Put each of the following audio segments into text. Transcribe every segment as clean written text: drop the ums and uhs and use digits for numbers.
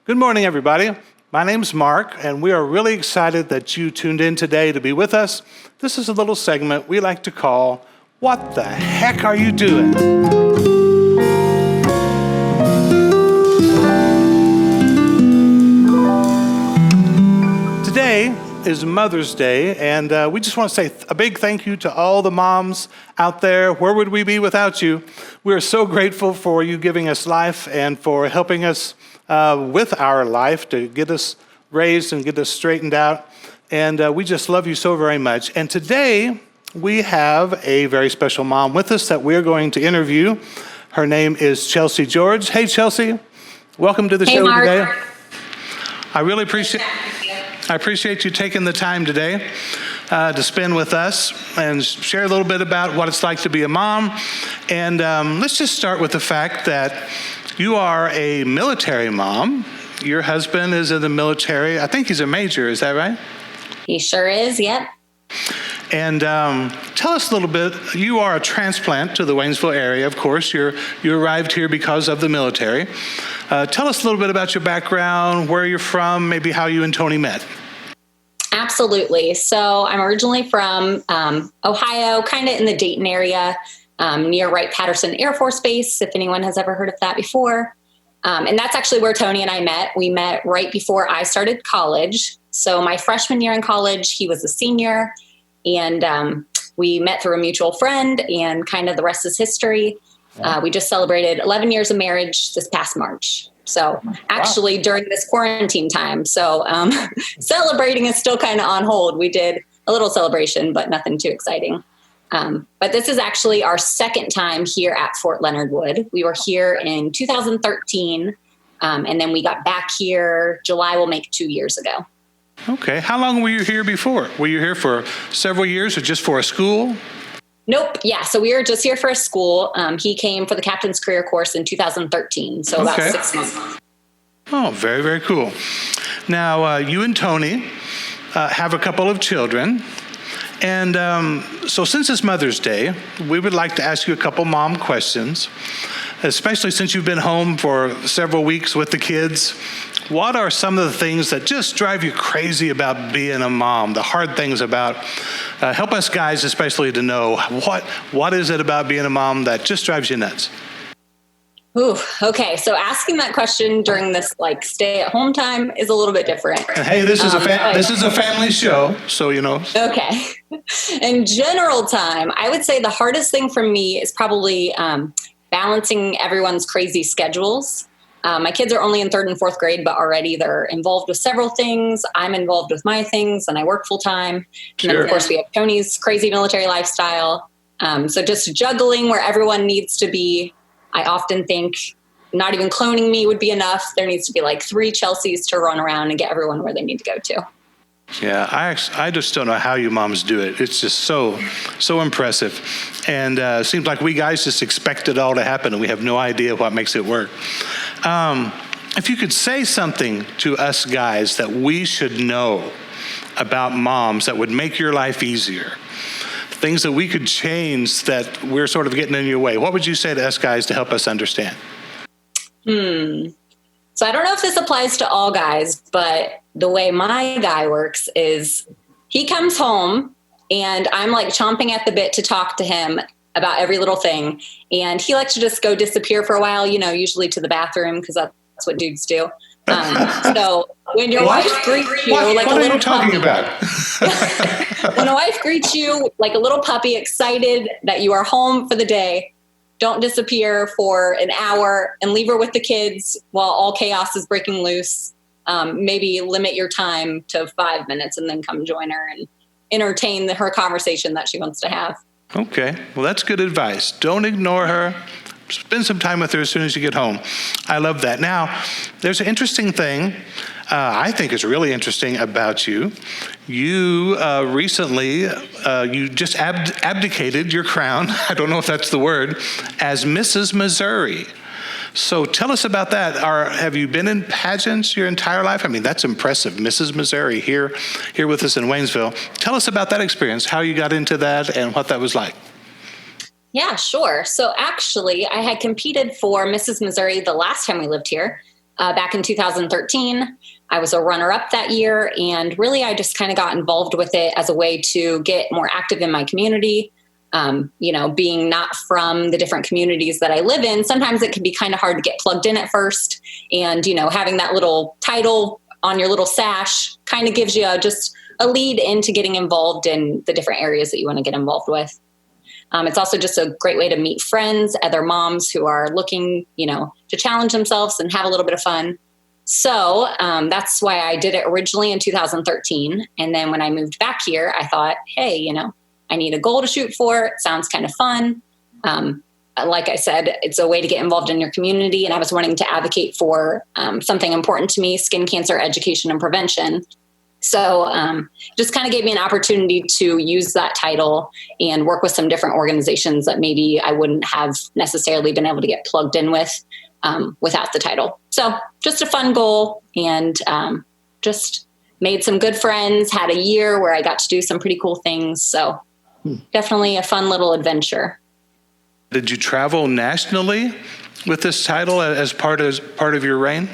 Good morning, everybody. My name's Mark, and we are really excited that you tuned in today to be with us. This is a little segment we like to call, What the Heck Are You Doing? Today is Mother's Day, and we just want to say a big thank you to all the moms out there. Where would we be without you? We are so grateful for you giving us life and for helping us with our life to get us raised and get us straightened out. And we just love you so very much. And today we have a very special mom with us that we're going to interview. Her name is Chelsea George. Hey, Chelsea. Welcome to the show Mark. today. I really appreciate you taking the time today to spend with us and share a little bit about what it's like to be a mom. And let's just start with the fact that you are a military mom. Your husband is in the military. I think he's a major. Is that right? He sure is, yep. And tell us a little bit. You are a transplant to the Waynesville area, of course. You arrived here because of the military. Tell us a little bit about your background, where you're from, maybe how you and Tony met. Absolutely. So I'm originally from Ohio, kind of in the Dayton area, near Wright-Patterson Air Force Base, if anyone has ever heard of that before. And that's actually where Tony and I met. We met right before I started college. So my freshman year in college, he was a senior, and we met through a mutual friend, and kind of the rest is history. We just celebrated 11 years of marriage this past March. So actually during this quarantine time. So celebrating is still kind of on hold. We did a little celebration, but nothing too exciting. But this is actually our second time here at Fort Leonard Wood. We were here in 2013, and then we got back here. July will make 2 years ago. Okay. How long were you here before? Were you here for several years or just for a school? Nope. Yeah. So we were just here for a school. He came for the captain's career course in 2013. So about 6 months. Oh, very, very cool. Now, you and Tony have a couple of children. And so since it's Mother's Day, we would like to ask you a couple mom questions, especially since you've been home for several weeks with the kids. What are some of the things that just drive you crazy about being a mom, the hard things about, help us guys especially to know, what is it about being a mom that just drives you nuts? Ooh, okay. So asking that question during this stay at home time is a little bit different. And hey, this is a family show, so you know. Okay. In general time, I would say the hardest thing for me is probably balancing everyone's crazy schedules. My kids are only in 3rd and 4th grade, but already they're involved with several things. I'm involved with my things, and I work full time. Sure. And then, of course, we have Tony's crazy military lifestyle. So just juggling where everyone needs to be. I often think not even cloning me would be enough. There needs to be 3 Chelseas to run around and get everyone where they need to go to. Yeah, I just don't know how you moms do it. It's just so impressive. And it seems like we guys just expect it all to happen, and we have no idea what makes it work. If you could say something to us guys that we should know about moms that would make your life easier, things that we could change that we're sort of getting in your way, what would you say to us guys to help us understand? So I don't know if this applies to all guys, but the way my guy works is he comes home and I'm chomping at the bit to talk to him about every little thing. And he likes to just go disappear for a while, usually to the bathroom, because that's what dudes do. So when your wife greets you what a are little you talking puppy, about? when a wife greets you like a little puppy, excited that you are home for the day, don't disappear for an hour and leave her with the kids while all chaos is breaking loose. Maybe limit your time to 5 minutes and then come join her and entertain her conversation that she wants to have. Okay, well, that's good advice. Don't ignore her. Spend some time with her as soon as you get home. I love that. Now, there's an interesting thing, I think is really interesting about you. You recently, you just abdicated your crown, I don't know if that's the word, as Mrs. Missouri. So tell us about that. Have you been in pageants your entire life? I mean, that's impressive. Mrs. Missouri here with us in Waynesville. Tell us about that experience, how you got into that and what that was like. Yeah, sure. So actually, I had competed for Mrs. Missouri the last time we lived here. back in 2013. I was a runner-up that year, and really I just kind of got involved with it as a way to get more active in my community. Being not from the different communities that I live in, sometimes it can be kind of hard to get plugged in at first. And, having that little title on your little sash kind of gives you just a lead into getting involved in the different areas that you want to get involved with. It's also just a great way to meet friends, other moms who are looking, to challenge themselves and have a little bit of fun. So that's why I did it originally in 2013. And then when I moved back here, I thought, hey, I need a goal to shoot for. It sounds kind of fun. Like I said, it's a way to get involved in your community. And I was wanting to advocate for something important to me, skin cancer education and prevention. So just kind of gave me an opportunity to use that title and work with some different organizations that maybe I wouldn't have necessarily been able to get plugged in with without the title. So just a fun goal, and just made some good friends, had a year where I got to do some pretty cool things. So definitely a fun little adventure. Did you travel nationally with this title as part of your reign?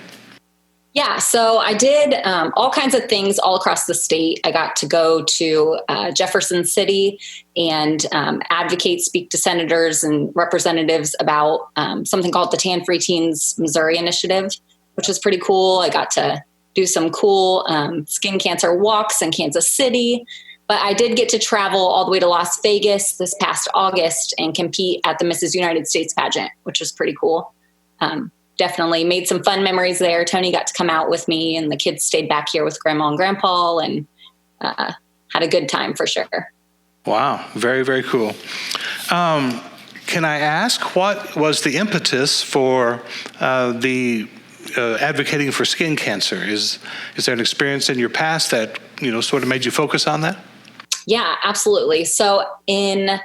Yeah, so I did all kinds of things all across the state. I got to go to Jefferson City and advocate, speak to senators and representatives about something called the Tan-Free Teens Missouri Initiative, which was pretty cool. I got to do some cool skin cancer walks in Kansas City. But I did get to travel all the way to Las Vegas this past August and compete at the Mrs. United States pageant, which was pretty cool. Definitely made some fun memories there. Tony got to come out with me, and the kids stayed back here with Grandma and Grandpa, and had a good time for sure. Wow. Very, very cool. Can I ask, what was the impetus for the advocating for skin cancer? Is there an experience in your past that, sort of made you focus on that? Yeah, absolutely. So in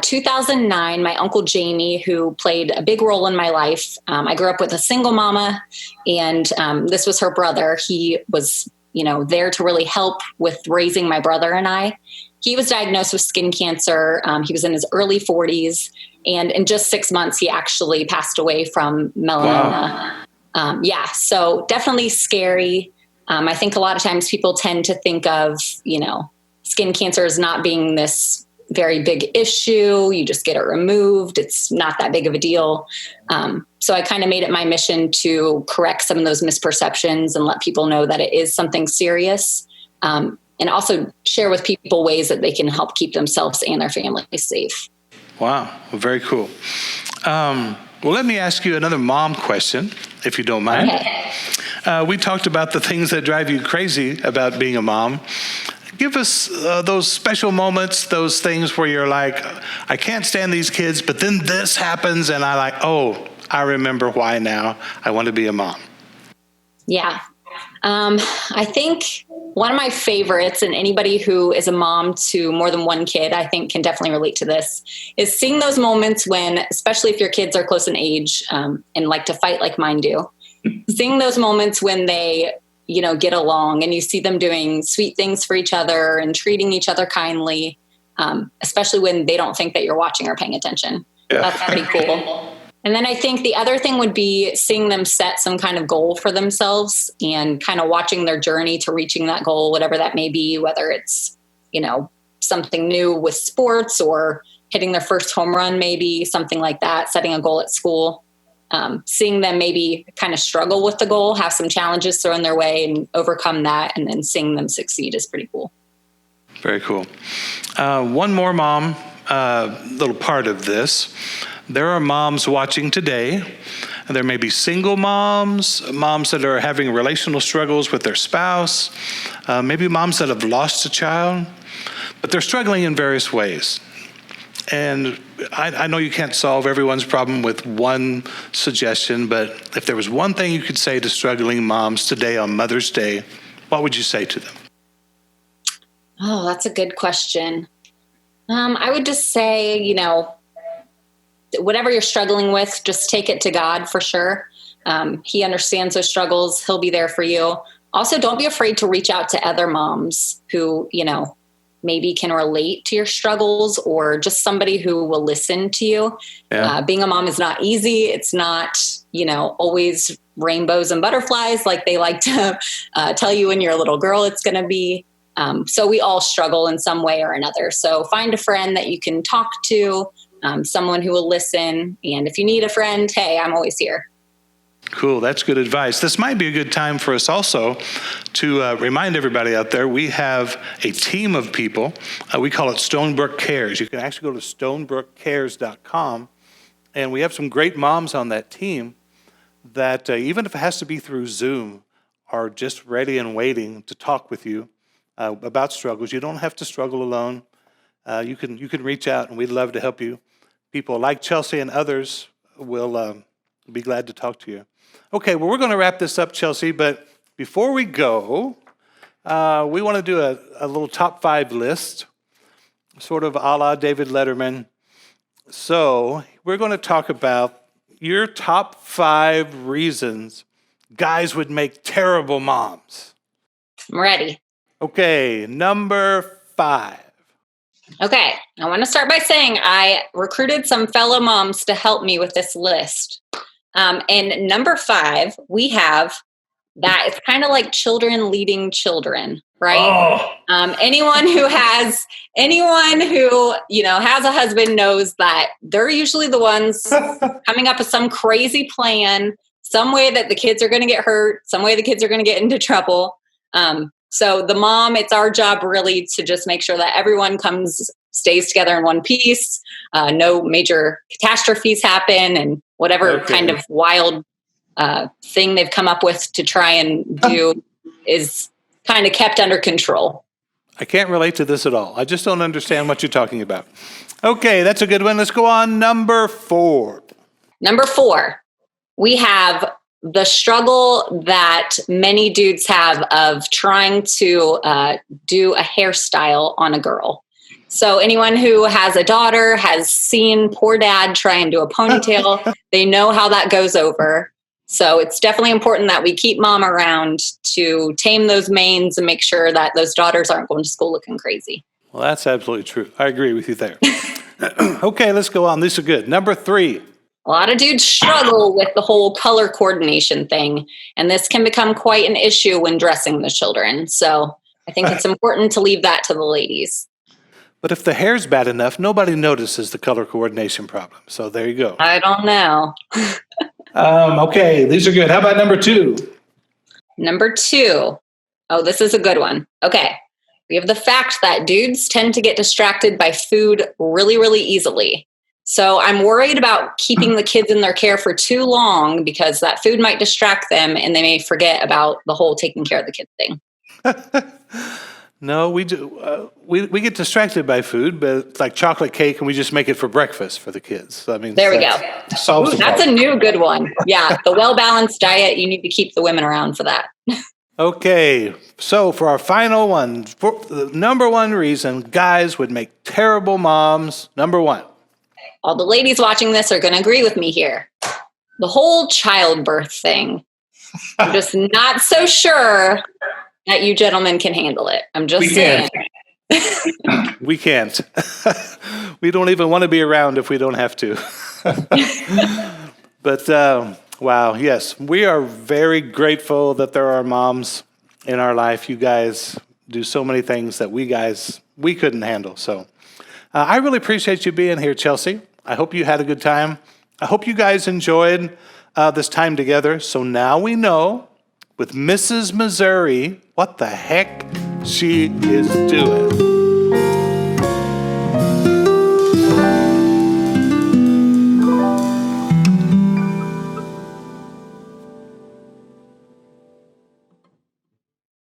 2009, my Uncle Jamie, who played a big role in my life, I grew up with a single mama, and this was her brother. He was, there to really help with raising my brother and I. He was diagnosed with skin cancer. He was in his early 40s, and in just 6 months, he actually passed away from melanoma. Wow. So definitely scary. I think a lot of times people tend to think of, skin cancer as not being this very big issue. You just get it removed. It's not that big of a deal. So I kind of made it my mission to correct some of those misperceptions and let people know that it is something serious. And also share with people ways that they can help keep themselves and their families safe. Wow. Well, very cool. Well, let me ask you another mom question, if you don't mind. Okay. We talked about the things that drive you crazy about being a mom. Give us those special moments, those things where you're like, I can't stand these kids, but then this happens, and I remember why now. I want to be a mom. Yeah. I think one of my favorites, and anybody who is a mom to more than one kid, I think can definitely relate to this, is seeing those moments when, especially if your kids are close in age and like to fight like mine do, seeing those moments when they get along and you see them doing sweet things for each other and treating each other kindly, especially when they don't think that you're watching or paying attention. Yeah. That's pretty cool. And then I think the other thing would be seeing them set some kind of goal for themselves and kind of watching their journey to reaching that goal, whatever that may be, whether it's, something new with sports or hitting their first home run, maybe something like that, setting a goal at school. Seeing them maybe kind of struggle with the goal, have some challenges thrown their way and overcome that, and then seeing them succeed is pretty cool. Very cool. One more mom, little part of this. There are moms watching today, and there may be single moms that are having relational struggles with their spouse, maybe moms that have lost a child, but they're struggling in various ways. And I know you can't solve everyone's problem with one suggestion, but if there was one thing you could say to struggling moms today on Mother's Day, what would you say to them? Oh, that's a good question. I would just say, whatever you're struggling with, just take it to God for sure. He understands those struggles. He'll be there for you. Also, don't be afraid to reach out to other moms who, maybe can relate to your struggles, or just somebody who will listen to you. Yeah. Being a mom is not easy. It's not, always rainbows and butterflies like they like to tell you when you're a little girl it's going to be. So we all struggle in some way or another. So find a friend that you can talk to, someone who will listen. And if you need a friend, hey, I'm always here. Cool. That's good advice. This might be a good time for us also to remind everybody out there, we have a team of people. We call it Stonebrooke Cares. You can actually go to stonebrookecares.com, and we have some great moms on that team that even if it has to be through Zoom, are just ready and waiting to talk with you about struggles. You don't have to struggle alone. You can reach out, and we'd love to help you. People like Chelsea and others will be glad to talk to you. Okay, well, we're going to wrap this up, Chelsea, but before we go, we want to do a little top 5 list, sort of a la David Letterman. So we're going to talk about your top 5 reasons guys would make terrible moms. I'm ready. Okay, number 5. Okay, I want to start by saying I recruited some fellow moms to help me with this list. And number 5, we have that it's kind of like children leading children, right? Oh. Anyone who has a husband knows that they're usually the ones coming up with some crazy plan, some way that the kids are going to get hurt, some way the kids are going to get into trouble. So the mom, it's our job really to just make sure that everyone stays together in one piece. No major catastrophes happen, and whatever kind of wild thing they've come up with to try and do is kind of kept under control. I can't relate to this at all. I just don't understand what you're talking about. Okay, that's a good one. Let's go on. Number 4. Number 4, we have the struggle that many dudes have of trying to do a hairstyle on a girl. So anyone who has a daughter has seen poor dad try and do a ponytail. They know how that goes over. So it's definitely important that we keep mom around to tame those manes and make sure that those daughters aren't going to school looking crazy. Well, that's absolutely true. I agree with you there. Okay, let's go on. These are good. Number 3. A lot of dudes struggle with the whole color coordination thing, and this can become quite an issue when dressing the children. So I think it's important to leave that to the ladies. But if the hair's bad enough, nobody notices the color coordination problem. So there you go. I don't know. Okay, these are good. How about number 2? Number 2. Oh, this is a good one. Okay. We have the fact that dudes tend to get distracted by food really, really easily. So I'm worried about keeping the kids in their care for too long because that food might distract them and they may forget about the whole taking care of the kid thing. No, we do. We get distracted by food, but it's like chocolate cake, and we just make it for breakfast for the kids. So, I mean, there we go. Solves the that's problem. A new good one. Yeah, the well-balanced diet, you need to keep the women around for that. Okay, so for our final one, for the number 1 reason guys would make terrible moms, number 1. All the ladies watching this are going to agree with me here. The whole childbirth thing. I'm just not so sure that you gentlemen can handle it. I'm just saying. We can't. We don't even want to be around if we don't have to. But wow, yes, we are very grateful that there are moms in our life. You guys do so many things that we couldn't handle. So I really appreciate you being here, Chelsea. I hope you had a good time. I hope you guys enjoyed this time together. So now we know with Mrs. Missouri what the heck she is doing.